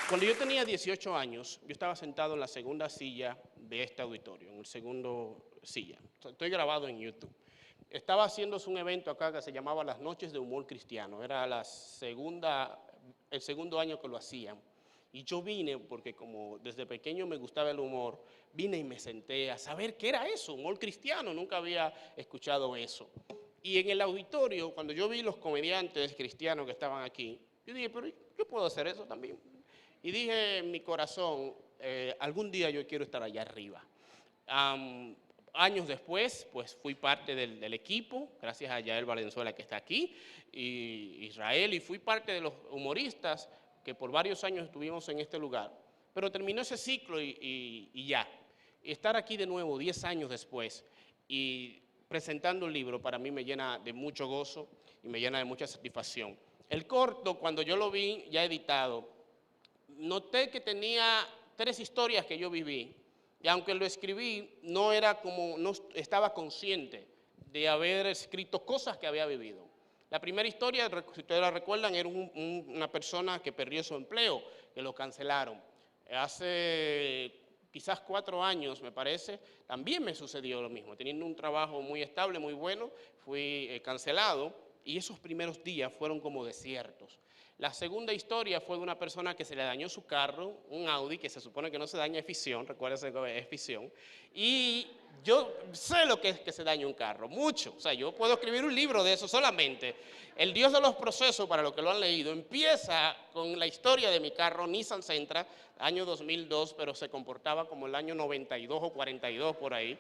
Cuando yo tenía 18 años, yo estaba sentado en la segunda silla de este auditorio, en el segundo silla. Estoy grabado en YouTube. Estaba haciéndose un evento acá que se llamaba Las Noches de Humor Cristiano. Era el segundo año que lo hacían. Y yo vine, porque como desde pequeño me gustaba el humor, vine y me senté a saber qué era eso, humor cristiano. Nunca había escuchado eso. Y en el auditorio, cuando yo vi los comediantes cristianos que estaban aquí, yo dije, pero yo puedo hacer eso también. Y dije en mi corazón, algún día yo quiero estar allá arriba. Años después, pues fui parte del equipo, gracias a Yael Valenzuela que está aquí, y Israel, y fui parte de los humoristas que por varios años estuvimos en este lugar. Pero terminó ese ciclo y ya. Y estar aquí de nuevo 10 años después y presentando un libro para mí me llena de mucho gozo y me llena de mucha satisfacción. El corto, cuando yo lo vi ya editado, noté que tenía 3 historias que yo viví, y aunque lo escribí, no estaba consciente de haber escrito cosas que había vivido. La primera historia, si ustedes la recuerdan, era una persona que perdió su empleo, que lo cancelaron. Hace quizás 4 años, me parece, también me sucedió lo mismo. Teniendo un trabajo muy estable, muy bueno, fui cancelado, y esos primeros días fueron como desiertos. La segunda historia fue de una persona que se le dañó su carro, un Audi, que se supone que no se daña, es ficción, recuérdense que es ficción, y yo sé lo que es que se dañe un carro, mucho. O sea, yo puedo escribir un libro de eso solamente. El Dios de los procesos, para los que lo han leído, empieza con la historia de mi carro, Nissan Sentra, año 2002, pero se comportaba como el año 92 o 42 por ahí.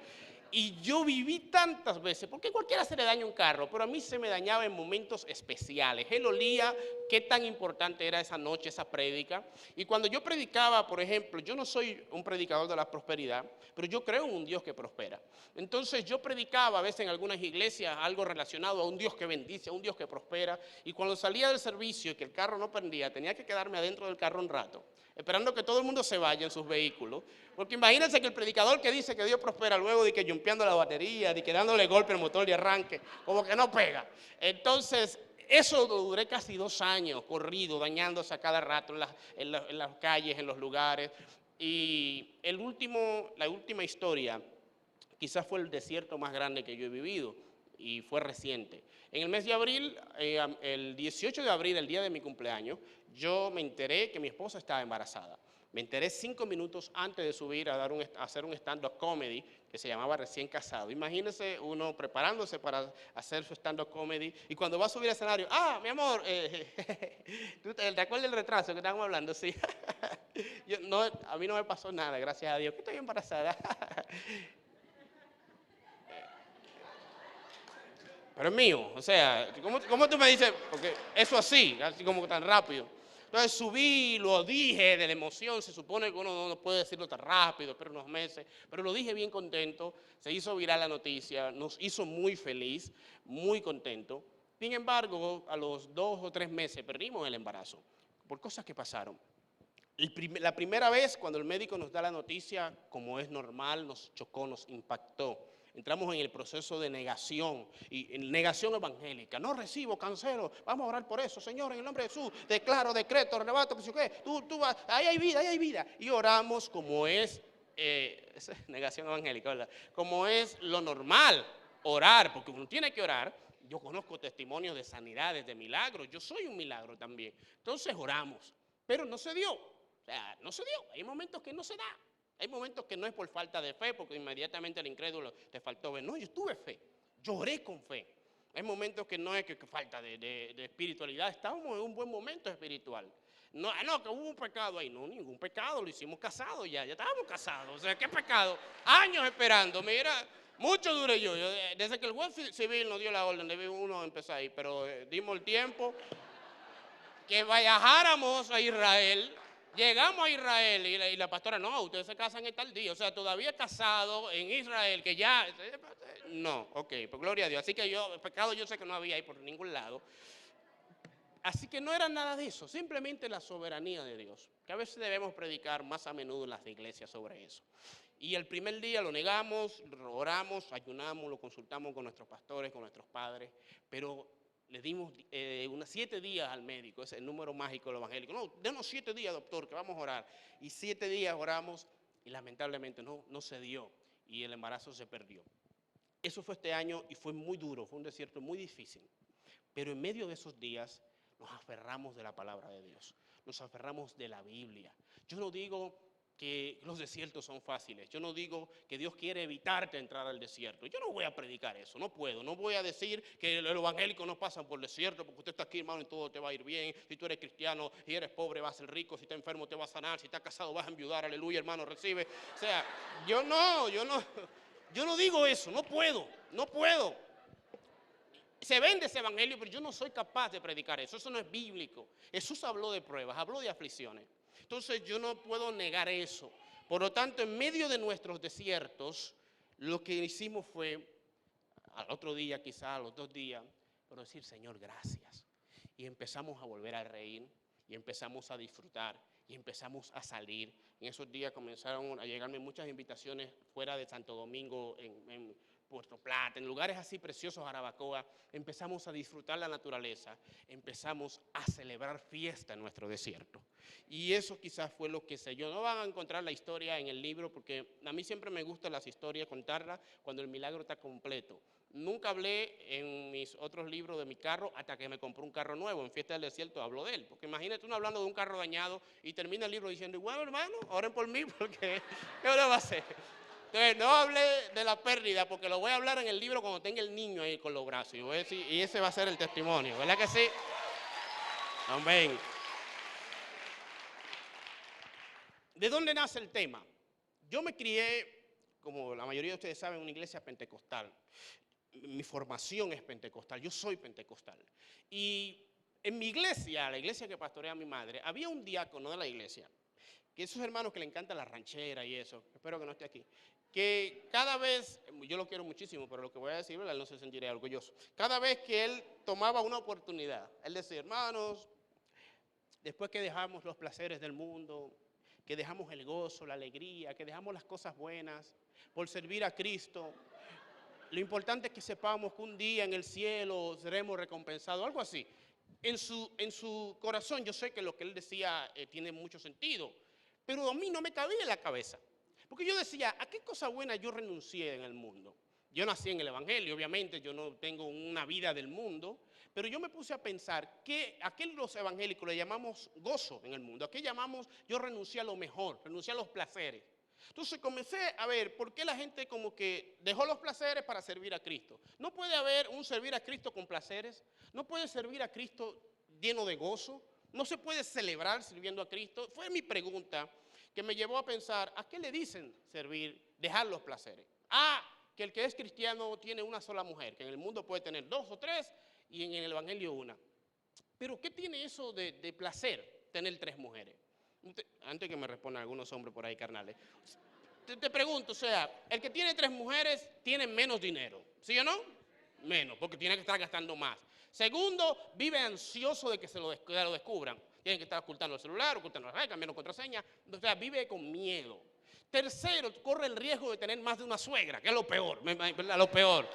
Y yo viví tantas veces, porque cualquiera se le daña un carro, pero a mí se me dañaba en momentos especiales. Él olía qué tan importante era esa noche, esa prédica. Y cuando yo predicaba, por ejemplo, yo no soy un predicador de la prosperidad, pero yo creo en un Dios que prospera. Entonces yo predicaba a veces en algunas iglesias algo relacionado a un Dios que bendice, a un Dios que prospera. Y cuando salía del servicio y que el carro no prendía, tenía que quedarme adentro del carro un rato, esperando que todo el mundo se vaya en sus vehículos. Porque imagínense que el predicador que dice que Dios prospera, luego de que jumpeando la batería, de que dándole golpe al motor de arranque, como que no pega. Entonces, eso duré casi 2 años corrido, dañándose a cada rato en las calles, en los lugares. Y la última historia, quizás fue el desierto más grande que yo he vivido, y fue reciente. En el mes de abril, el 18 de abril, el día de mi cumpleaños, yo me enteré que mi esposa estaba embarazada. Me enteré 5 minutos antes de subir a hacer un stand-up comedy que se llamaba Recién Casado. Imagínense uno preparándose para hacer su stand-up comedy, y cuando va a subir al escenario, mi amor, ¿te acuerdas del retraso que estábamos hablando? Sí. A mí no me pasó nada, gracias a Dios, que estoy embarazada. Pero es mío, o sea, ¿cómo tú me dices? Porque eso así como tan rápido. Entonces subí, lo dije de la emoción, se supone que uno no puede decirlo tan rápido, espera unos meses, pero lo dije bien contento, se hizo viral la noticia, nos hizo muy feliz, muy contento. Sin embargo, a los 2 o 3 meses perdimos el embarazo por cosas que pasaron. La primera vez, cuando el médico nos da la noticia, como es normal, nos chocó, nos impactó. Entramos en el proceso de negación, y en negación evangélica. No recibo, cancelo, vamos a orar por eso, Señor, en el nombre de Jesús, declaro, decreto, arrebato, que sé qué, tú vas, ahí hay vida, ahí hay vida. Y oramos como es, esa es negación evangélica, ¿verdad? Como es lo normal, orar, porque uno tiene que orar. Yo conozco testimonios de sanidades, de milagros, yo soy un milagro también. Entonces oramos, pero no se dio. O sea, no se dio. Hay momentos que no se da. Hay momentos que no es por falta de fe, porque inmediatamente el incrédulo te faltó ver. No, yo tuve fe. Lloré con fe. Hay momentos que no es que falta de espiritualidad. Estábamos en un buen momento espiritual. No, que hubo un pecado ahí. No, ningún pecado. Lo hicimos casados ya. Ya estábamos casados. O sea, ¿qué pecado? Años esperando. Mira, mucho duré yo. Desde que el juez civil nos dio la orden, debe uno empezar ahí. Pero dimos el tiempo que viajáramos a Israel. Llegamos a Israel y la pastora, no, ustedes se casan en tal día. O sea, todavía casado en Israel, que ya, no, ok, pues gloria a Dios. Así que pecado yo sé que no había ahí por ningún lado. Así que no era nada de eso, simplemente la soberanía de Dios, que a veces debemos predicar más a menudo en las iglesias sobre eso. Y el primer día lo negamos, oramos, ayunamos, lo consultamos con nuestros pastores, con nuestros padres, pero le dimos unos 7 días al médico, es el número mágico del evangélico. No, denos 7 días, doctor, que vamos a orar. Y 7 días oramos y lamentablemente no se dio y el embarazo se perdió. Eso fue este año y fue muy duro, fue un desierto muy difícil. Pero en medio de esos días nos aferramos de la palabra de Dios, nos aferramos de la Biblia. Yo no digo que los desiertos son fáciles. Yo no digo que Dios quiere evitarte entrar al desierto. Yo no voy a predicar eso, no puedo. No voy a decir que los evangélicos no pasan por desierto porque usted está aquí, hermano, y todo te va a ir bien. Si tú eres cristiano y eres pobre, vas a ser rico. Si estás enfermo, te vas a sanar. Si estás casado, vas a enviudar. Aleluya, hermano, recibe. O sea, yo no digo eso, no puedo. Se vende ese evangelio, pero yo no soy capaz de predicar eso. Eso no es bíblico. Jesús habló de pruebas, habló de aflicciones. Entonces yo no puedo negar eso. Por lo tanto, en medio de nuestros desiertos, lo que hicimos fue, al otro día quizá, a los 2 días, pero decir, Señor, gracias. Y empezamos a volver a reír, y empezamos a disfrutar, y empezamos a salir. En esos días comenzaron a llegarme muchas invitaciones fuera de Santo Domingo, en Puerto Plata, en lugares así preciosos, Jarabacoa. Empezamos a disfrutar la naturaleza, empezamos a celebrar fiesta en nuestro desierto. Y eso quizás fue lo que selló. No van a encontrar la historia en el libro, porque a mí siempre me gustan las historias, contarlas cuando el milagro está completo. Nunca hablé en mis otros libros de mi carro hasta que me compré un carro nuevo. En Fiesta del Desierto hablo de él, porque imagínate uno hablando de un carro dañado y termina el libro diciendo, bueno, hermano, oren por mí, porque ¿qué hora va a ser? Entonces, no hablé de la pérdida, porque lo voy a hablar en el libro cuando tenga el niño ahí con los brazos. Y ese va a ser el testimonio, ¿verdad que sí? Amén. ¿De dónde nace el tema? Yo me crié, como la mayoría de ustedes saben, en una iglesia pentecostal. Mi formación es pentecostal, yo soy pentecostal. Y en mi iglesia, la iglesia que pastorea mi madre, había un diácono de la iglesia, que esos hermanos que le encanta la ranchera y eso, espero que no esté aquí, que cada vez, yo lo quiero muchísimo, pero lo que voy a decir, él no se sentiría orgulloso. Cada vez que él tomaba una oportunidad, él decía, hermanos, después que dejamos los placeres del mundo, que dejamos el gozo, la alegría, que dejamos las cosas buenas por servir a Cristo, lo importante es que sepamos que un día en el cielo seremos recompensados, algo así. En su corazón yo sé que lo que él decía tiene mucho sentido, pero a mí no me cabía en la cabeza. Porque yo decía, ¿a qué cosa buena yo renuncié en el mundo? Yo nací en el evangelio, obviamente, yo no tengo una vida del mundo, pero yo me puse a pensar que a qué los evangélicos le llamamos gozo en el mundo, a qué llamamos yo renuncié a lo mejor, renuncié a los placeres. Entonces comencé a ver por qué la gente como que dejó los placeres para servir a Cristo. No puede haber un servir a Cristo con placeres, no puede servir a Cristo lleno de gozo, no se puede celebrar sirviendo a Cristo. Fue mi pregunta que me llevó a pensar, ¿a qué le dicen servir, dejar los placeres? Que el que es cristiano tiene una sola mujer, que en el mundo puede tener 2 o 3 y en el evangelio una. Pero ¿qué tiene eso de placer, tener 3 mujeres? Antes que me respondan algunos hombres por ahí carnales. Te pregunto, o sea, el que tiene 3 mujeres tiene menos dinero, ¿sí o no? Menos, porque tiene que estar gastando más. Segundo, vive ansioso de que se lo descubran. Tienen que estar ocultando el celular, ocultando la red, cambiando contraseña. O sea, vive con miedo. Tercero, corre el riesgo de tener más de una suegra, que es lo peor, lo peor.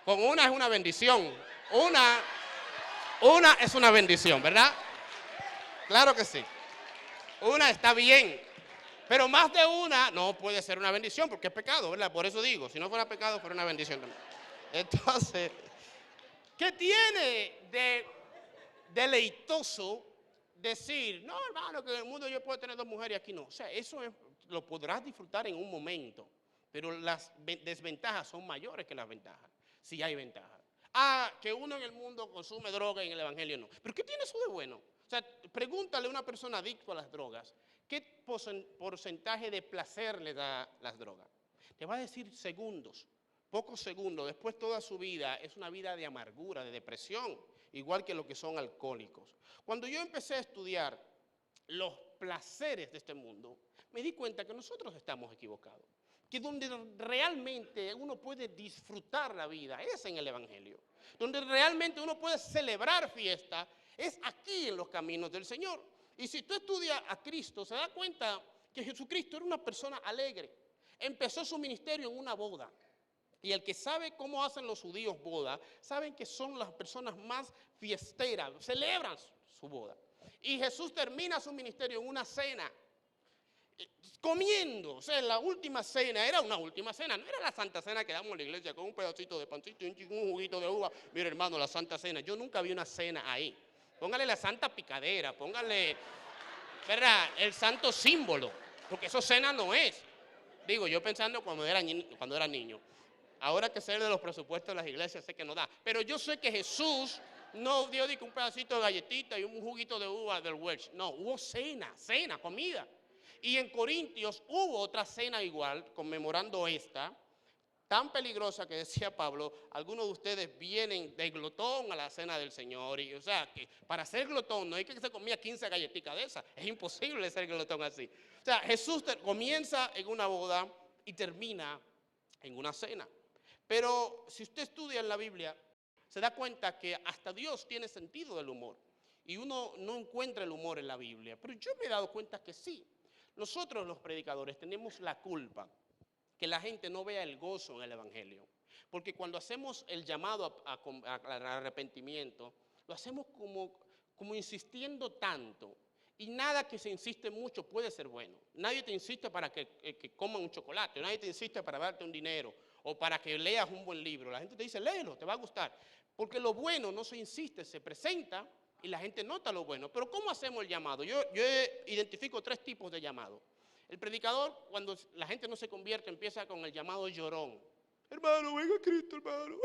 Con una es una bendición. Una es una bendición, ¿verdad? Claro que sí. Una está bien. Pero más de una no puede ser una bendición porque es pecado, ¿verdad? Por eso digo, si no fuera pecado, fuera una bendición también. Entonces, ¿qué tiene de deleitoso decir, no, hermano, que en el mundo yo puedo tener 2 mujeres y aquí no? O sea, eso lo podrás disfrutar en un momento, pero las desventajas son mayores que las ventajas, si hay ventajas. Que uno en el mundo consume droga y en el evangelio no. ¿Pero qué tiene eso de bueno? O sea, pregúntale a una persona adicta a las drogas, ¿qué porcentaje de placer le da las drogas? Te va a decir segundos, pocos segundos. Después toda su vida es una vida de amargura, de depresión, igual que los que son alcohólicos. Cuando yo empecé a estudiar los placeres de este mundo, me di cuenta que nosotros estamos equivocados. Que donde realmente uno puede disfrutar la vida es en el evangelio. Donde realmente uno puede celebrar fiesta es aquí en los caminos del Señor. Y si tú estudias a Cristo, se da cuenta que Jesucristo era una persona alegre. Empezó su ministerio en una boda. Y el que sabe cómo hacen los judíos boda, saben que son las personas más fiesteras, celebran su boda. Y Jesús termina su ministerio en una cena, comiendo. O sea, la última cena, era una última cena, no era la Santa Cena que damos en la iglesia con un pedacito de pancito y un juguito de uva. Mira, hermano, la Santa Cena, yo nunca vi una cena ahí. Póngale la Santa Picadera, póngale, ¿verdad?, el santo símbolo, porque eso cena no es. Digo, yo pensando cuando era niño. Ahora que sé de los presupuestos de las iglesias, sé que no da. Pero yo sé que Jesús no dio un pedacito de galletita y un juguito de uva del Welch. No, hubo cena, comida. Y en Corintios hubo otra cena igual, conmemorando esta, tan peligrosa que decía Pablo, algunos de ustedes vienen de glotón a la cena del Señor. Y, o sea, que para ser glotón no hay que se comía 15 galletitas de esas. Es imposible ser glotón así. O sea, Jesús comienza en una boda y termina en una cena. Pero si usted estudia en la Biblia, se da cuenta que hasta Dios tiene sentido del humor. Y uno no encuentra el humor en la Biblia. Pero yo me he dado cuenta que sí. Nosotros los predicadores tenemos la culpa que la gente no vea el gozo en el evangelio. Porque cuando hacemos el llamado al arrepentimiento, lo hacemos como insistiendo tanto. Y nada que se insiste mucho puede ser bueno. Nadie te insiste para que coman un chocolate, nadie te insiste para darte un dinero o para que leas un buen libro. La gente te dice, léelo, te va a gustar. Porque lo bueno no se insiste, se presenta y la gente nota lo bueno. Pero ¿cómo hacemos el llamado? Yo identifico 3 tipos de llamado. El predicador, cuando la gente no se convierte, empieza con el llamado llorón. Hermano, venga Cristo, hermano.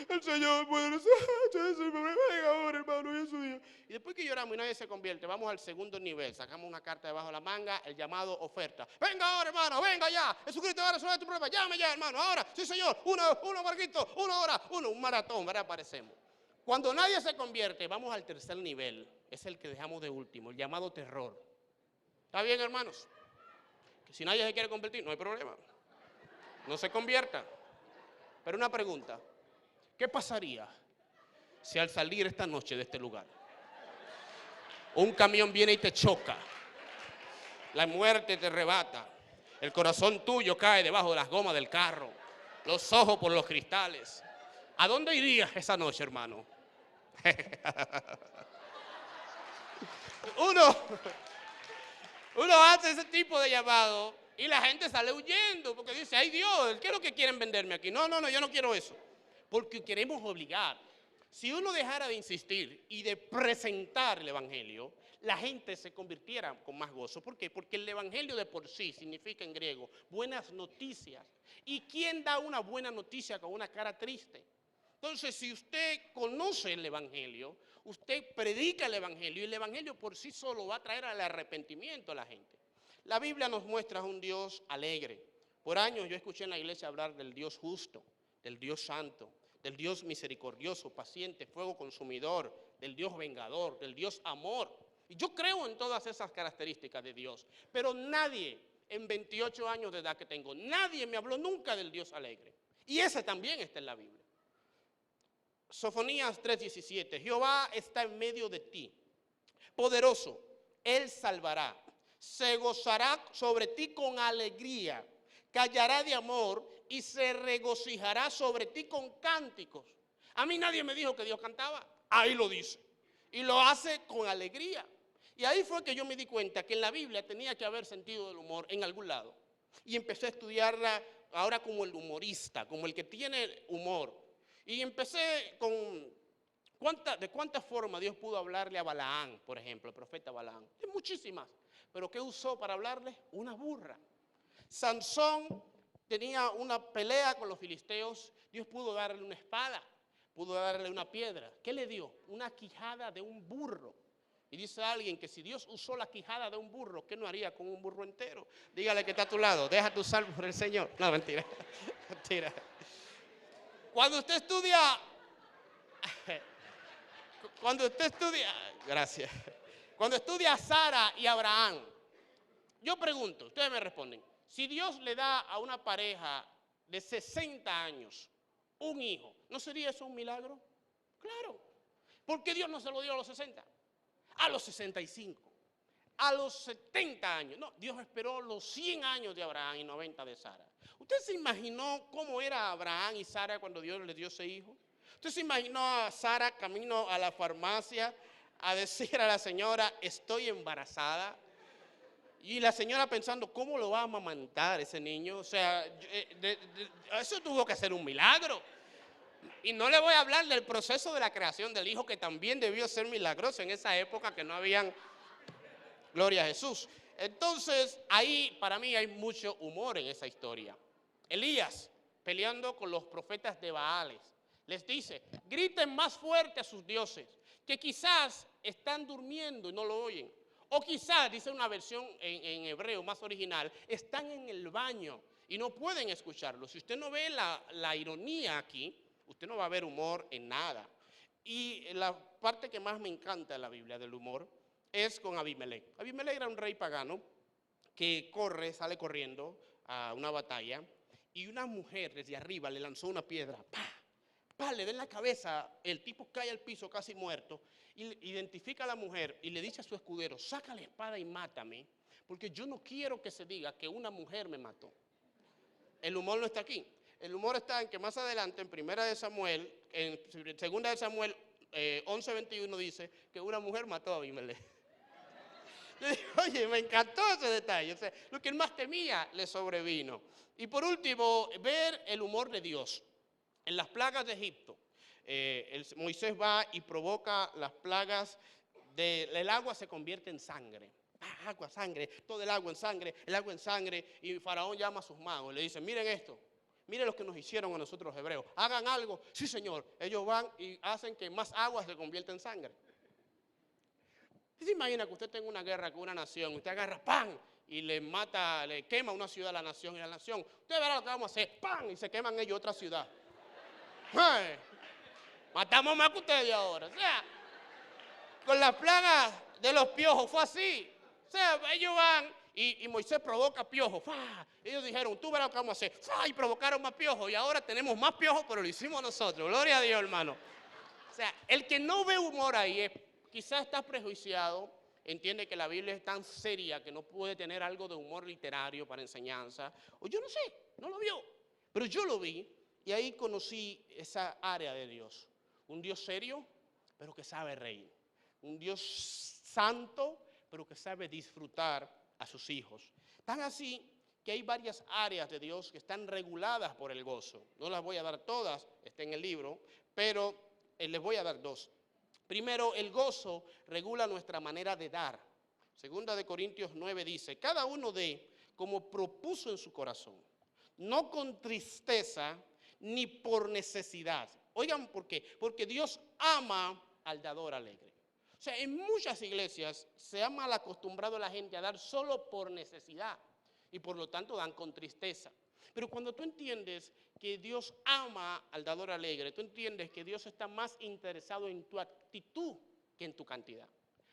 El Señor puede ser, venga ahora, hermano, y es su día. Y después que lloramos y nadie se convierte, vamos al segundo nivel. Sacamos una carta debajo de la manga, el llamado oferta. Venga ahora, hermano, venga ya. Jesucristo va a resolver tu problema. Llame ya, hermano, ahora. Sí, Señor. Uno, Marquito, 1 hora, un maratón, ¿verdad? Aparecemos. Cuando nadie se convierte, vamos al tercer nivel. Es el que dejamos de último, el llamado terror. ¿Está bien, hermanos? Que si nadie se quiere convertir, no hay problema. No se convierta. Pero una pregunta. ¿Qué pasaría si al salir esta noche de este lugar, un camión viene y te choca, la muerte te arrebata, el corazón tuyo cae debajo de las gomas del carro, los ojos por los cristales? ¿A dónde irías esa noche, hermano? Uno hace ese tipo de llamado y la gente sale huyendo porque dice, ay Dios, ¿qué es lo que quieren venderme aquí? No, yo no quiero eso. Porque queremos obligar. Si uno dejara de insistir y de presentar el evangelio, la gente se convirtiera con más gozo. ¿Por qué? Porque el evangelio de por sí significa en griego buenas noticias. ¿Y quién da una buena noticia con una cara triste? Entonces, si usted conoce el evangelio, usted predica el evangelio y el evangelio por sí solo va a traer al arrepentimiento a la gente. La Biblia nos muestra a un Dios alegre. Por años yo escuché en la iglesia hablar del Dios justo, del Dios santo, del Dios misericordioso, paciente, fuego consumidor, del Dios vengador, del Dios amor. Y yo creo en todas esas características de Dios, pero nadie, en 28 años de edad que tengo, nadie me habló nunca del Dios alegre. Y ese también está en la Biblia. Sofonías 3:17, Jehová está en medio de ti, poderoso, Él salvará, se gozará sobre ti con alegría, callará de amor y se regocijará sobre ti con cánticos. A mí nadie me dijo que Dios cantaba, ahí lo dice, y lo hace con alegría. Y ahí fue que yo me di cuenta que en la Biblia tenía que haber sentido del humor en algún lado. Y empecé a estudiarla ahora como el humorista, como el que tiene humor. Y empecé con de cuántas formas Dios pudo hablarle a Balaán, por ejemplo, el profeta Balaán. De muchísimas. Pero ¿qué usó para hablarle? Una burra. Sansón tenía una pelea con los filisteos. Dios pudo darle una espada, pudo darle una piedra. ¿Qué le dio? Una quijada de un burro. Y dice alguien que si Dios usó la quijada de un burro, ¿qué no haría con un burro entero? Dígale que está a tu lado, déjate usar por el Señor. No, mentira, mentira. Cuando usted estudia, gracias. Cuando estudia a Sara y Abraham, yo pregunto, ustedes me responden, si Dios le da a una pareja de 60 años un hijo, ¿no sería eso un milagro? Claro. ¿Por qué Dios no se lo dio a los 60? A los 65, a los 70 años. No, Dios esperó los 100 años de Abraham y 90 de Sara. ¿Usted se imaginó cómo era Abraham y Sara cuando Dios les dio ese hijo? ¿Usted se imaginó a Sara camino a la farmacia a decir a la señora, estoy embarazada? Y la señora pensando, ¿cómo lo va a amamantar ese niño? O sea, eso tuvo que ser un milagro. Y no le voy a hablar del proceso de la creación del hijo, que también debió ser milagroso en esa época que no habían, gloria a Jesús. Entonces, ahí para mí hay mucho humor en esa historia. Elías, peleando con los profetas de Baales, les dice, griten más fuerte a sus dioses, que quizás están durmiendo y no lo oyen. O quizás, dice una versión en hebreo más original, están en el baño y no pueden escucharlo. Si usted no ve la ironía aquí, usted no va a ver humor en nada. Y la parte que más me encanta de la Biblia del humor es con Abimelech. Abimelech era un rey pagano que sale corriendo a una batalla y una mujer desde arriba le lanzó una piedra. ¡Pah! ¡Pah! Le da en la cabeza, el tipo cae al piso casi muerto, y identifica a la mujer y le dice a su escudero, saca la espada y mátame, porque yo no quiero que se diga que una mujer me mató. El humor no está aquí. El humor está en que más adelante, en Primera de Samuel, en Segunda de Samuel 11:21 dice que una mujer mató a Abimelech. Yo digo, oye, me encantó ese detalle. O sea, lo que él más temía le sobrevino. Y por último, ver el humor de Dios. En las plagas de Egipto, Moisés va y provoca las plagas el agua se convierte en sangre. Agua, sangre, todo el agua en sangre, y Faraón llama a sus magos y le dice, miren esto, miren lo que nos hicieron a nosotros los hebreos, hagan algo. Sí, señor. Ellos van y hacen que más agua se convierta en sangre. ¿Usted se imagina que usted tenga una guerra con una nación, usted agarra ¡pam! Y le mata, le quema una ciudad a la nación, y la nación, usted verá lo que vamos a hacer, ¡pam! Y se queman ellos otra ciudad. ¡Ay! Matamos más que ustedes ahora. O sea, con las plagas de los piojos fue así. O sea, ellos van y Moisés provoca piojos. ¡Fah! Ellos dijeron, tú verás lo que vamos a hacer. ¡Fah! Y provocaron más piojos. Y ahora tenemos más piojos, pero lo hicimos nosotros. Gloria a Dios, hermano. O sea, el que no ve humor ahí quizás está prejuiciado, entiende que la Biblia es tan seria que no puede tener algo de humor literario para enseñanza. O yo no sé, no lo vio. Pero yo lo vi y ahí conocí esa área de Dios. Un Dios serio, pero que sabe reír. Un Dios santo, pero que sabe disfrutar a sus hijos. Tan así que hay varias áreas de Dios que están reguladas por el gozo. No las voy a dar todas, está en el libro, pero les voy a dar dos. Primero, el gozo regula nuestra manera de dar. Segunda de Corintios 9 dice, cada uno dé como propuso en su corazón, no con tristeza ni por necesidad. Oigan, ¿por qué? Porque Dios ama al dador alegre. O sea, en muchas iglesias se ha mal acostumbrado a la gente a dar solo por necesidad y por lo tanto dan con tristeza. Pero cuando tú entiendes que Dios ama al dador alegre, tú entiendes que Dios está más interesado en tu actitud que en tu cantidad.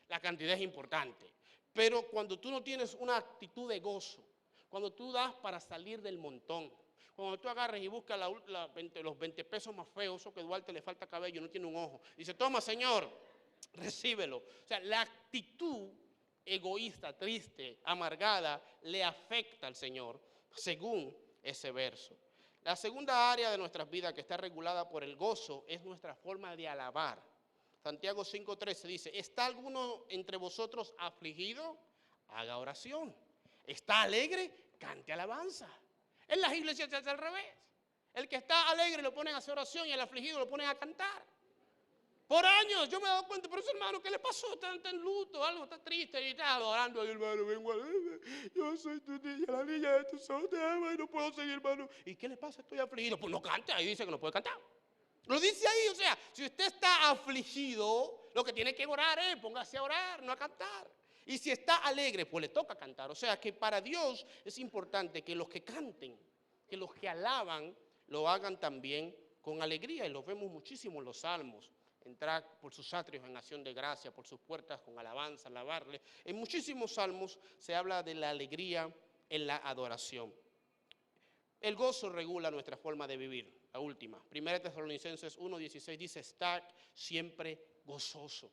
La cantidad es importante, pero cuando tú no tienes una actitud de gozo, cuando tú das para salir del montón, Cuando tú agarres y buscas los 20 pesos más feos, eso que Duarte le falta cabello, no tiene un ojo. Dice, toma, Señor, recíbelo. O sea, la actitud egoísta, triste, amargada, le afecta al Señor, según ese verso. La segunda área de nuestras vidas que está regulada por el gozo es nuestra forma de alabar. Santiago 5:13 dice, ¿está alguno entre vosotros afligido? Haga oración. ¿Está alegre? Cante alabanza. En las iglesias se hace al revés. El que está alegre lo ponen a hacer oración y el afligido lo ponen a cantar. Por años yo me he dado cuenta, pero ese hermano, ¿qué le pasó? Está en luto, algo está triste y está orando. Ay, hermano, vengo a yo soy tu niña, la niña de tus ojos, te amo y no puedo seguir, hermano. ¿Y qué le pasa? Estoy afligido. Pues no cante, ahí dice que no puede cantar. Lo dice ahí, o sea, si usted está afligido, lo que tiene que orar es, póngase a orar, no a cantar. Y si está alegre, pues le toca cantar. O sea que para Dios es importante que los que canten, que los que alaban, lo hagan también con alegría. Y lo vemos muchísimo en los salmos. Entrar por sus atrios en acción de gracia, por sus puertas con alabanza, alabarle. En muchísimos salmos se habla de la alegría en la adoración. El gozo regula nuestra forma de vivir. La última, 1 Tesalonicenses 1:16 dice, estad siempre gozoso.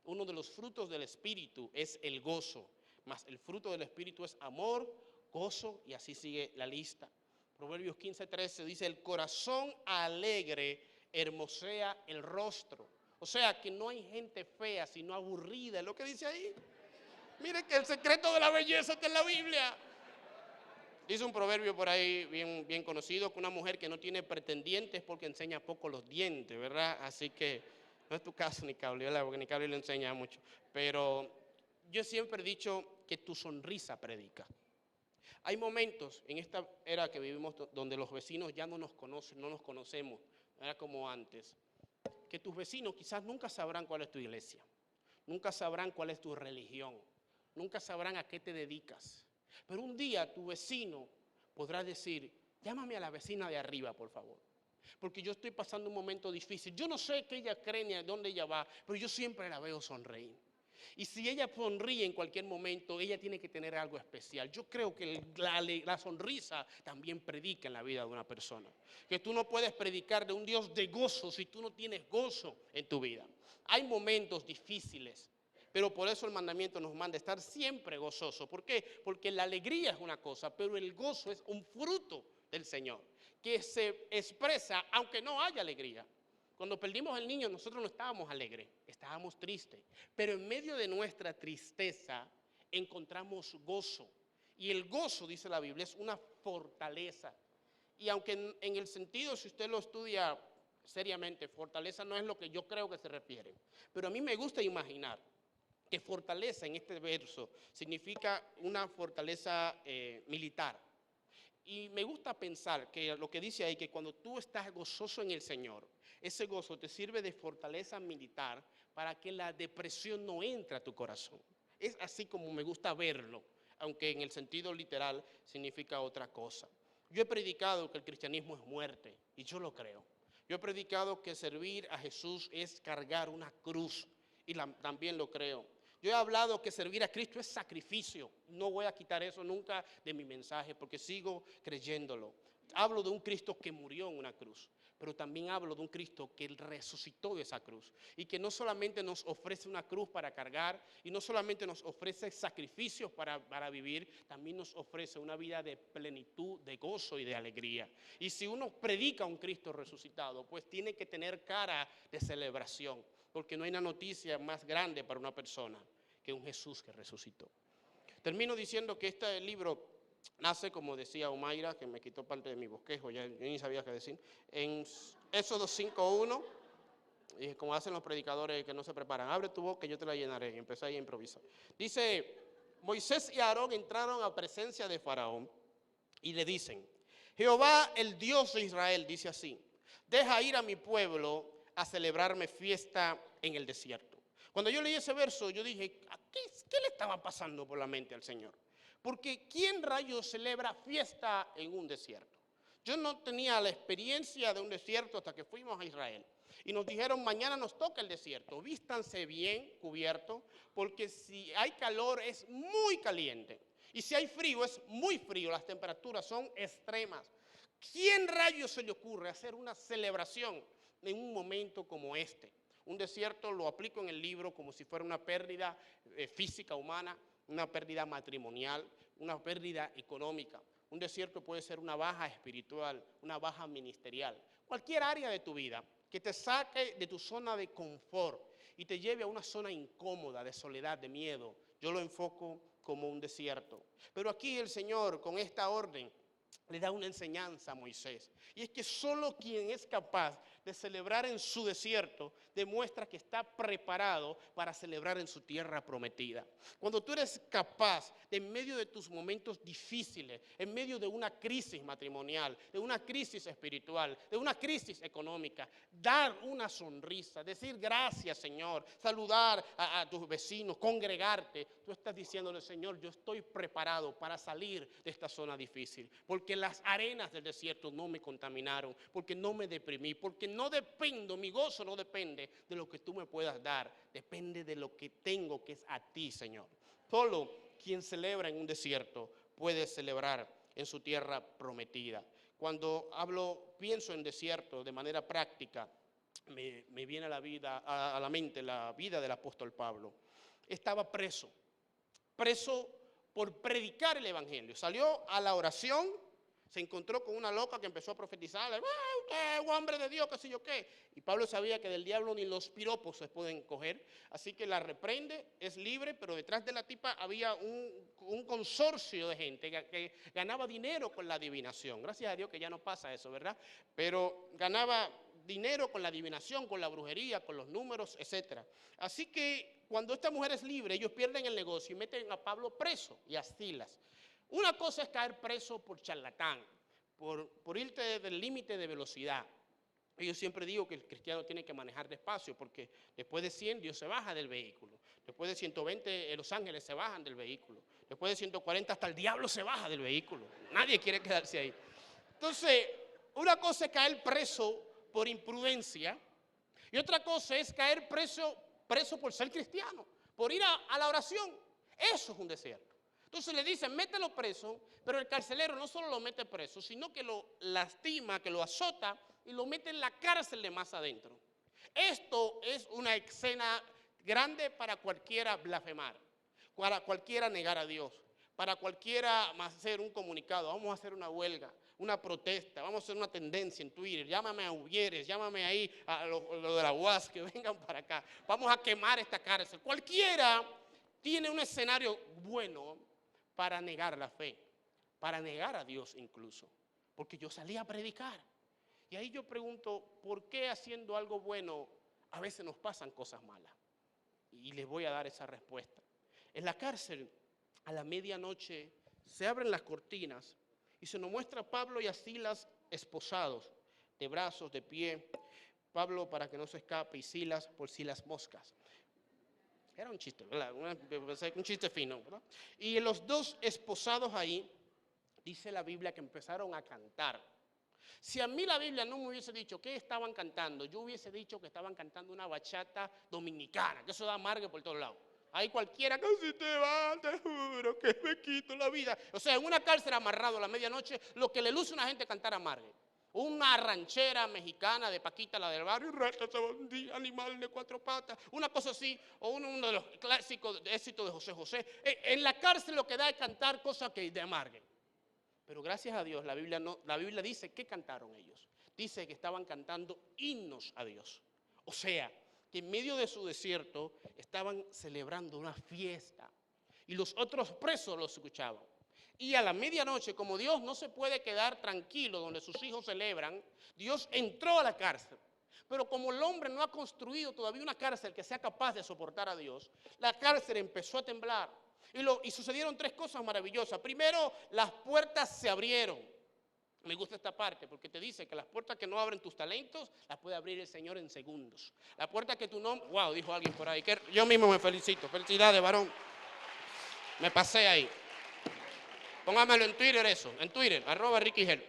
Uno de los frutos del Espíritu es el gozo, mas el fruto del Espíritu es amor, gozo, y así sigue la lista. Proverbios 15:13 dice, el corazón alegre hermosea el rostro. O sea que no hay gente fea, sino aburrida, es lo que dice ahí. Mire que el secreto de la belleza está en la Biblia. Dice un proverbio por ahí bien conocido, que una mujer que no tiene pretendientes porque enseña poco los dientes, ¿verdad? Así que no es tu caso, Nicabli, ¿verdad? Porque Nicabli le enseña mucho. Pero yo siempre he dicho que tu sonrisa predica. Hay momentos en esta era que vivimos donde los vecinos ya no nos conocen, no nos conocemos, no era como antes, que tus vecinos quizás nunca sabrán cuál es tu iglesia, nunca sabrán cuál es tu religión, nunca sabrán a qué te dedicas. Pero un día tu vecino podrá decir, llámame a la vecina de arriba, por favor, porque yo estoy pasando un momento difícil. Yo no sé qué ella cree ni a dónde ella va, pero yo siempre la veo sonreír. Y si ella sonríe en cualquier momento, ella tiene que tener algo especial. Yo creo que la sonrisa también predica en la vida de una persona. Que tú no puedes predicar de un Dios de gozo si tú no tienes gozo en tu vida. Hay momentos difíciles, pero por eso el mandamiento nos manda estar siempre gozoso. ¿Por qué? Porque la alegría es una cosa, pero el gozo es un fruto del Señor, que se expresa aunque no haya alegría. Cuando perdimos al niño, nosotros no estábamos alegres, estábamos tristes. Pero en medio de nuestra tristeza encontramos gozo. Y el gozo, dice la Biblia, es una fortaleza. Y aunque en el sentido, si usted lo estudia seriamente, fortaleza no es lo que yo creo que se refiere. Pero a mí me gusta imaginar que fortaleza en este verso significa una fortaleza militar. Y me gusta pensar que lo que dice ahí, que cuando tú estás gozoso en el Señor, ese gozo te sirve de fortaleza militar para que la depresión no entre a tu corazón. Es así como me gusta verlo, aunque en el sentido literal significa otra cosa. Yo he predicado que el cristianismo es muerte, y yo lo creo. Yo he predicado que servir a Jesús es cargar una cruz, y también lo creo. Yo he hablado que servir a Cristo es sacrificio. No voy a quitar eso nunca de mi mensaje porque sigo creyéndolo. Hablo de un Cristo que murió en una cruz, pero también hablo de un Cristo que resucitó de esa cruz y que no solamente nos ofrece una cruz para cargar y no solamente nos ofrece sacrificios para vivir, también nos ofrece una vida de plenitud, de gozo y de alegría. Y si uno predica a un Cristo resucitado, pues tiene que tener cara de celebración, porque no hay una noticia más grande para una persona que un Jesús que resucitó. Termino diciendo que este libro nace, como decía Omaira, que me quitó parte de mi bosquejo, ya yo ni sabía qué decir, en Éxodo 5:1, y como hacen los predicadores que no se preparan, abre tu boca y yo te la llenaré, y empecé ahí a improvisar. Dice, Moisés y Aarón entraron a presencia de Faraón y le dicen, Jehová, el Dios de Israel, dice así, deja ir a mi pueblo a celebrarme fiesta en el desierto. Cuando yo leí ese verso, yo dije, ¿qué le estaba pasando por la mente al Señor? Porque ¿quién rayos celebra fiesta en un desierto? Yo no tenía la experiencia de un desierto hasta que fuimos a Israel. Y nos dijeron, mañana nos toca el desierto, vístanse bien cubiertos, porque si hay calor es muy caliente. Y si hay frío es muy frío, las temperaturas son extremas. ¿Quién rayos se le ocurre hacer una celebración en un momento como este? Un desierto lo aplico en el libro como si fuera una pérdida física humana, una pérdida matrimonial, una pérdida económica. Un desierto puede ser una baja espiritual, una baja ministerial. Cualquier área de tu vida que te saque de tu zona de confort y te lleve a una zona incómoda, de soledad, de miedo, yo lo enfoco como un desierto. Pero aquí el Señor, con esta orden, le da una enseñanza a Moisés. Y es que solo quien es capaz de celebrar en su desierto demuestra que está preparado para celebrar en su tierra prometida. Cuando tú eres capaz, de en medio de tus momentos difíciles, en medio de una crisis matrimonial, de una crisis espiritual, de una crisis económica, dar una sonrisa, decir gracias, Señor, saludar a tus vecinos, congregarte, tú estás diciéndole, Señor, yo estoy preparado para salir de esta zona difícil, porque las arenas del desierto no me contaminaron, porque no me deprimí, porque no dependo, mi gozo no depende de lo que tú me puedas dar, depende de lo que tengo, que es a ti, Señor. Solo quien celebra en un desierto puede celebrar en su tierra prometida. Cuando pienso en desierto de manera práctica, me viene a la mente la vida del apóstol Pablo. Estaba preso por predicar el evangelio. Salió a la oración, se encontró con una loca que empezó a profetizarle, usted es un hombre de Dios, qué sé yo qué. Y Pablo sabía que del diablo ni los piropos se pueden coger, así que la reprende, es libre, pero detrás de la tipa había un consorcio de gente que ganaba dinero con la adivinación. Gracias a Dios que ya no pasa eso, ¿verdad? Pero ganaba dinero con la adivinación, con la brujería, con los números, etc. Así que cuando esta mujer es libre, ellos pierden el negocio y meten a Pablo preso y a Silas. Una cosa es caer preso por charlatán, por irte del límite de velocidad. Yo siempre digo que el cristiano tiene que manejar despacio porque después de 100 Dios se baja del vehículo. Después de 120 los ángeles se bajan del vehículo. Después de 140 hasta el diablo se baja del vehículo. Nadie quiere quedarse ahí. Entonces, una cosa es caer preso por imprudencia y otra cosa es caer preso por ser cristiano, por ir a la oración. Eso es un desierto. Entonces le dicen, mételo preso, pero el carcelero no solo lo mete preso, sino que lo lastima, que lo azota y lo mete en la cárcel de más adentro. Esto es una escena grande para cualquiera blasfemar, para cualquiera negar a Dios, para cualquiera hacer un comunicado, vamos a hacer una huelga, una protesta, vamos a hacer una tendencia en Twitter, llámame a Uvieres, llámame ahí a lo de la UAS, que vengan para acá, vamos a quemar esta cárcel. Cualquiera tiene un escenario bueno para negar la fe, para negar a Dios incluso, porque yo salí a predicar. Y ahí yo pregunto, ¿por qué haciendo algo bueno a veces nos pasan cosas malas? Y les voy a dar esa respuesta. En la cárcel, a la medianoche, se abren las cortinas y se nos muestra a Pablo y a Silas esposados, de brazos, de pie. Pablo para que no se escape y Silas por si las moscas. Era un chiste, ¿verdad? Un chiste fino, ¿verdad? Y los dos esposados ahí, dice la Biblia que empezaron a cantar. Si a mí la Biblia no me hubiese dicho qué estaban cantando, yo hubiese dicho que estaban cantando una bachata dominicana, que eso da amargue por todos lados. Hay cualquiera que si te va, te juro que me quito la vida. O sea, en una cárcel amarrado a la medianoche, lo que le luce a una gente es cantar amargue. Una ranchera mexicana de Paquita, la del barrio, animal de cuatro patas, una cosa así, o uno de los clásicos éxitos de José José. En la cárcel lo que da es cantar cosas que de amargue. Pero gracias a Dios, la Biblia dice que cantaron ellos. Dice que estaban cantando himnos a Dios. O sea, que en medio de su desierto estaban celebrando una fiesta. Y los otros presos los escuchaban. Y a la medianoche, como Dios no se puede quedar tranquilo donde sus hijos celebran, Dios entró a la cárcel. Pero como el hombre no ha construido todavía una cárcel que sea capaz de soportar a Dios, la cárcel empezó a temblar. Y sucedieron tres cosas maravillosas. Primero, las puertas se abrieron. Me gusta esta parte porque te dice que las puertas que no abren tus talentos, las puede abrir el Señor en segundos. La puerta que tu nombre, wow, dijo alguien por ahí, que yo mismo me felicito. Felicidades, varón. Me pasé ahí. Póngamelo en Twitter eso, en Twitter, @RickyGel.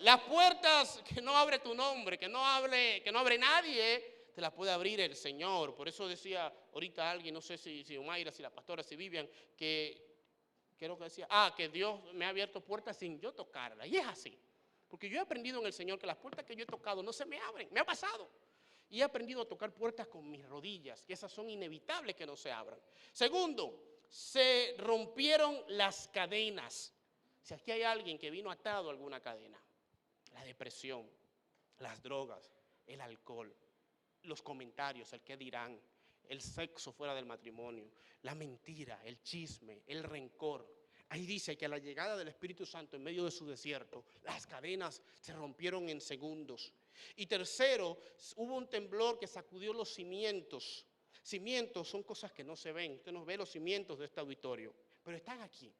Las puertas que no abre tu nombre, que no abre nadie, te las puede abrir el Señor. Por eso decía ahorita alguien, no sé si Omaira, si la pastora, si Vivian, que creo que decía, que Dios me ha abierto puertas sin yo tocarla. Y es así. Porque yo he aprendido en el Señor que las puertas que yo he tocado no se me abren. Me ha pasado. Y he aprendido a tocar puertas con mis rodillas, que esas son inevitables que no se abran. Segundo, se rompieron las cadenas. Si aquí hay alguien que vino atado a alguna cadena, la depresión, las drogas, el alcohol, los comentarios, el qué dirán, el sexo fuera del matrimonio, la mentira, el chisme, el rencor. Ahí dice que a la llegada del Espíritu Santo en medio de su desierto, las cadenas se rompieron en segundos. Y tercero, hubo un temblor que sacudió los cimientos. Cimientos son cosas que no se ven. Usted no ve los cimientos de este auditorio, pero están aquí.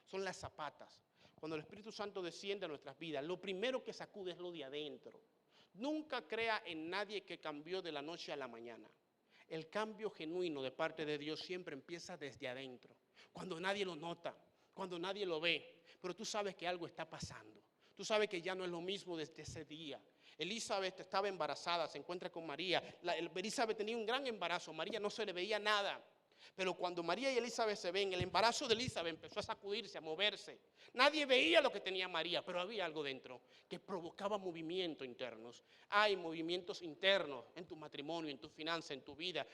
Son las zapatas. Cuando el Espíritu Santo desciende a nuestras vidas, lo primero que sacude es lo de adentro. Nunca crea en nadie que cambió de la noche a la mañana. El cambio genuino de parte de Dios siempre empieza desde adentro, cuando nadie lo nota, cuando nadie lo ve, pero tú sabes que algo está pasando. Tú sabes que ya no es lo mismo desde ese día. Elizabeth estaba embarazada, se encuentra con María. Elizabeth tenía un gran embarazo, María no se le veía nada. Pero cuando María y Elizabeth se ven, el embarazo de Elizabeth empezó a sacudirse, a moverse. Nadie veía lo que tenía María, pero había algo dentro que provocaba movimientos internos. Hay movimientos internos en tu matrimonio, en tu finanza, en tu vida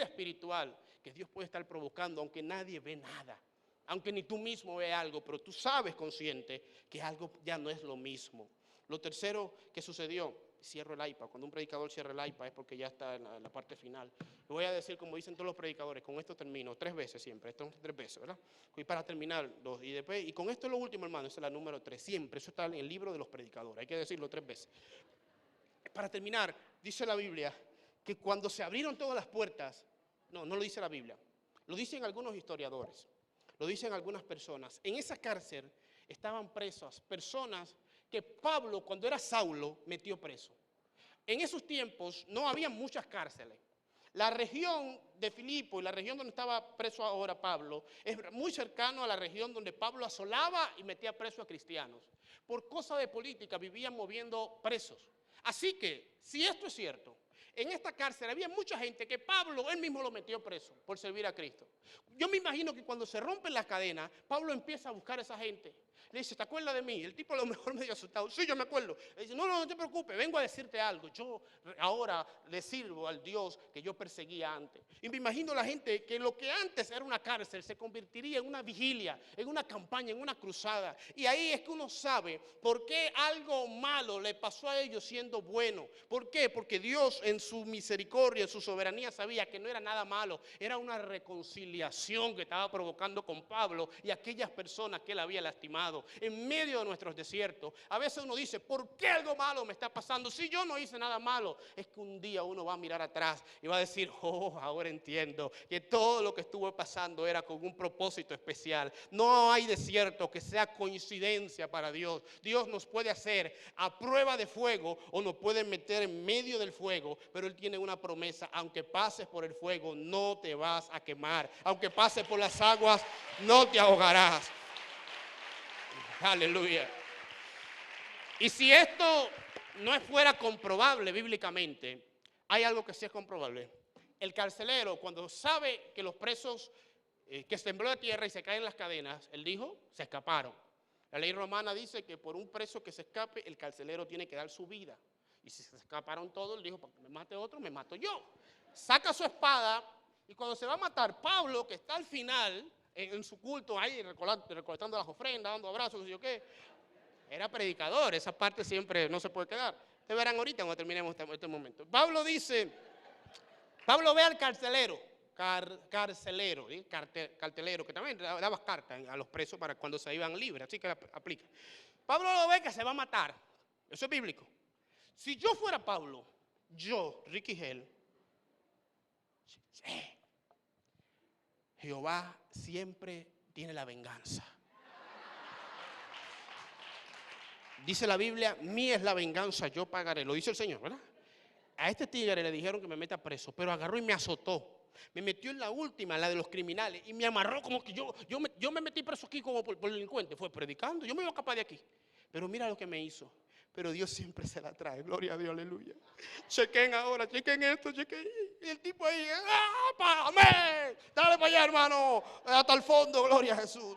espiritual, que Dios puede estar provocando, aunque nadie ve nada. Aunque ni tú mismo ve algo, pero tú sabes consciente que algo ya no es lo mismo. Lo tercero que sucedió, cierro el iPad, cuando un predicador cierra el iPad es porque ya está en la parte final. Lo voy a decir como dicen todos los predicadores, con esto termino, 3 veces siempre, esto es 3 veces, ¿verdad? Y para terminar, y con esto es lo último, hermano, esa es la número 3, siempre, eso está en el libro de los predicadores, hay que decirlo 3 veces. Para terminar, dice la Biblia que cuando se abrieron todas las puertas, no lo dice la Biblia, lo dicen algunos historiadores. Lo dicen algunas personas. En esa cárcel estaban presas personas que Pablo, cuando era Saulo, metió preso. En esos tiempos no había muchas cárceles. La región de Filipo y la región donde estaba preso ahora Pablo es muy cercano a la región donde Pablo asolaba y metía preso a cristianos. Por cosa de política vivían moviendo presos. Así que, si esto es cierto, en esta cárcel había mucha gente que Pablo, él mismo lo metió preso por servir a Cristo. Yo me imagino que cuando se rompen las cadenas, Pablo empieza a buscar a esa gente. Le dice, ¿te acuerdas de mí? El tipo a lo mejor medio asustado. Sí, yo me acuerdo. Le dice, no te preocupes, vengo a decirte algo. Yo ahora le sirvo al Dios que yo perseguía antes. Y me imagino la gente que lo que antes era una cárcel se convertiría en una vigilia, en una campaña, en una cruzada. Y ahí es que uno sabe por qué algo malo le pasó a ellos siendo bueno. ¿Por qué? Porque Dios en su misericordia, en su soberanía sabía que no era nada malo. Era una reconciliación que estaba provocando con Pablo y aquellas personas que él había lastimado. En medio de nuestros desiertos, a veces uno dice, ¿por qué algo malo me está pasando? Si yo no hice nada malo, es que un día uno va a mirar atrás y va a decir, ahora entiendo que todo lo que estuvo pasando era con un propósito especial. No hay desierto que sea coincidencia para Dios. Dios nos puede hacer a prueba de fuego o nos puede meter en medio del fuego, pero Él tiene una promesa, aunque pases por el fuego no te vas a quemar, aunque pases por las aguas no te ahogarás. Aleluya. Y si esto no fuera comprobable bíblicamente, hay algo que sí es comprobable. El carcelero, cuando sabe que los presos, que se tembló de tierra y se caen las cadenas, él dijo, se escaparon. La ley romana dice que por un preso que se escape, el carcelero tiene que dar su vida. Y si se escaparon todos, él dijo, para que me mate otro, me mato yo. Saca su espada y cuando se va a matar, Pablo, que está al final, en su culto ahí, recolectando las ofrendas, dando abrazos, no sé yo qué, era predicador, esa parte siempre no se puede quedar. Ustedes verán ahorita cuando terminemos este momento. Pablo ve al carcelero, cartelero, que también daba cartas a los presos para cuando se iban libres, así que aplica. Pablo lo ve que se va a matar, eso es bíblico. Si yo fuera Pablo, yo, Ricky Hell, Jehová siempre tiene la venganza. Dice la Biblia, mía es la venganza, yo pagaré. Lo dice el Señor, ¿verdad? A este tigre le dijeron que me meta preso, pero agarró y me azotó. Me metió en la última, la de los criminales, y me amarró como que yo me metí preso aquí como por delincuente. Fue predicando, yo me iba a escapar de aquí. Pero mira lo que me hizo. Pero Dios siempre se la trae, gloria a Dios, aleluya. Chequen ahora, chequen esto, chequen. Y el tipo ahí, amén. Dale para allá, hermano, hasta el fondo, gloria a Jesús.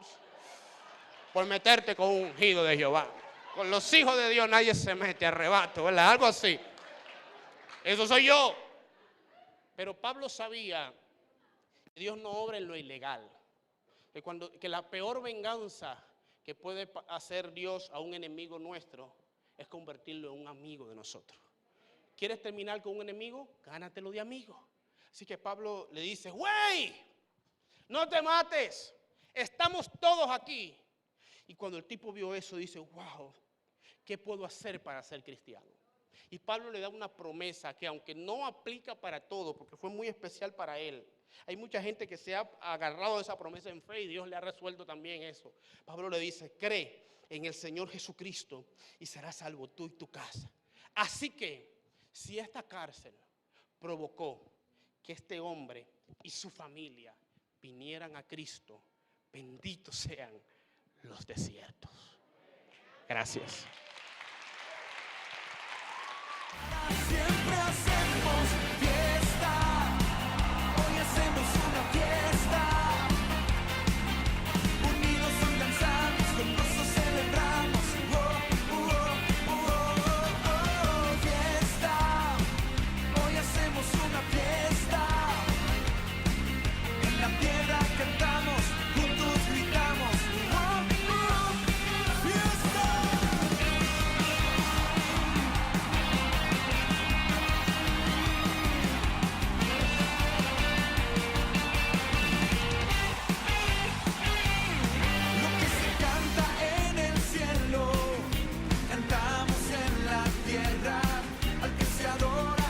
Por meterte con un ungido de Jehová. Con los hijos de Dios nadie se mete, arrebato, ¿verdad? Algo así. Eso soy yo. Pero Pablo sabía que Dios no obra en lo ilegal. Que la peor venganza que puede hacer Dios a un enemigo nuestro es convertirlo en un amigo de nosotros. ¿Quieres terminar con un enemigo? Gánatelo de amigo. Así que Pablo le dice, ¡güey! No te mates. Estamos todos aquí. Y cuando el tipo vio eso, dice, wow, ¿qué puedo hacer para ser cristiano? Y Pablo le da una promesa que aunque no aplica para todo, porque fue muy especial para él, hay mucha gente que se ha agarrado de esa promesa en fe y Dios le ha resuelto también eso. Pablo le dice, cree en el Señor Jesucristo y serás salvo tú y tu casa. Así que, si esta cárcel provocó que este hombre y su familia vinieran a Cristo, benditos sean los desiertos. Gracias. Siempre hacemos fiesta, hoy hacemos una fiesta, unidos danzamos, con gozo celebramos, fiesta, hoy hacemos una fiesta, en la tierra cantamos, juntos gritamos, fiesta. Lo que se canta en el cielo, cantamos en la tierra, al que se adora.